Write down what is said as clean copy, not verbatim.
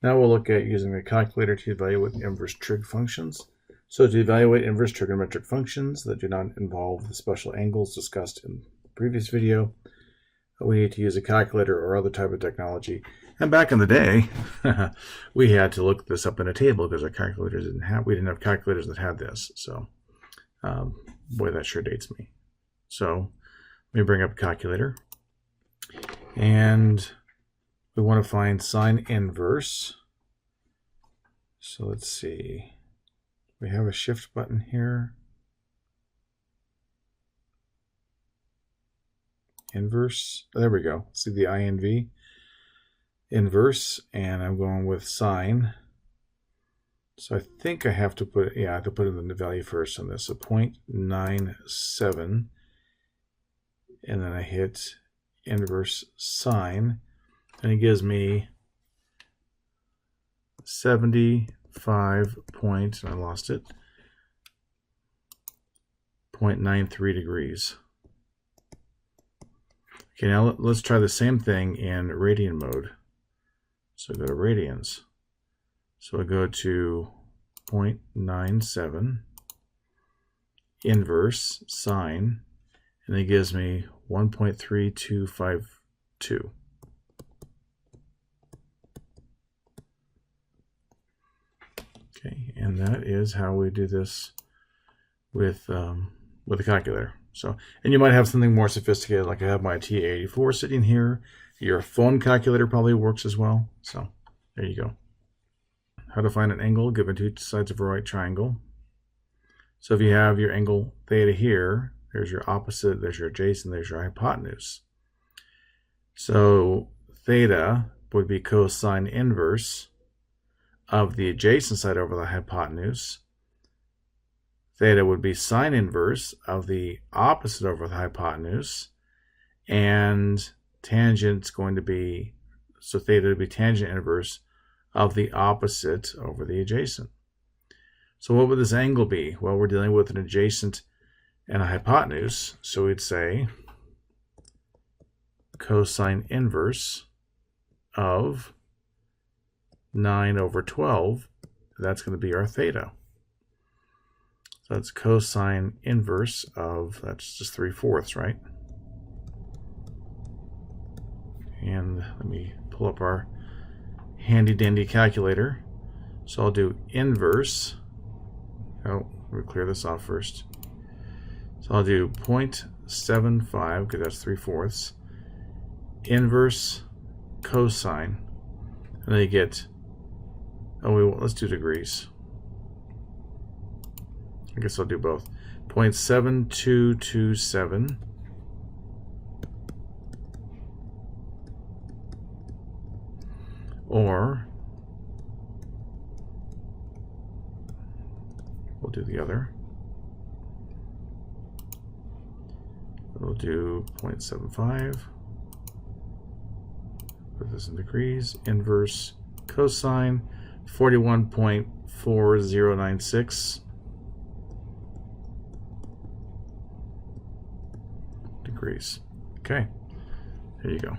Now we'll look at using a calculator to evaluate inverse trig functions. So to evaluate inverse trigonometric functions that do not involve the special angles discussed in the previous video, we need to use a calculator or other type of technology. And back in the day, we had to look this up in a table because our calculators we didn't have calculators that had this. So, boy, that sure dates me. So let me bring up a calculator. And we want to find sine inverse. So let's see. We have a shift button here. Inverse. There we go. See the INV? Inverse. And I'm going with sine. So I think I have to put, I have to put in the value first on this. So 0.97. And then I hit inverse sine. And it gives me 75 point, I lost it, 0.93 degrees. Okay, now let's try the same thing in radian mode. So go to radians. So I go to 0.97, inverse sine, and it gives me 1.3252. Okay, and that is how we do this with a calculator. So, and you might have something more sophisticated, like I have my TA84 sitting here. Your phone calculator probably works as well. So, there you go. How to find an angle given two sides of a right triangle. So if you have your angle theta here, there's your opposite, there's your adjacent, there's your hypotenuse. So theta would be cosine inverse of the adjacent side over the hypotenuse. Theta would be sine inverse of the opposite over the hypotenuse. And tangent's going to be, so theta would be tangent inverse of the opposite over the adjacent. So what would this angle be? Well, we're dealing with an adjacent and a hypotenuse. So we'd say cosine inverse of 9/12, that's going to be our theta. So that's cosine inverse of, that's just 3/4, right? And let me pull up our handy dandy calculator. So I'll do inverse. Oh, we'll clear this off first. So I'll do 0.75, because that's 3/4, inverse cosine. And then you get, let's do degrees. I guess I'll do both. 0.7227 or we'll do the other. We'll do 0.75. Put this in degrees. Inverse cosine 41.4096 degrees. Okay, there you go.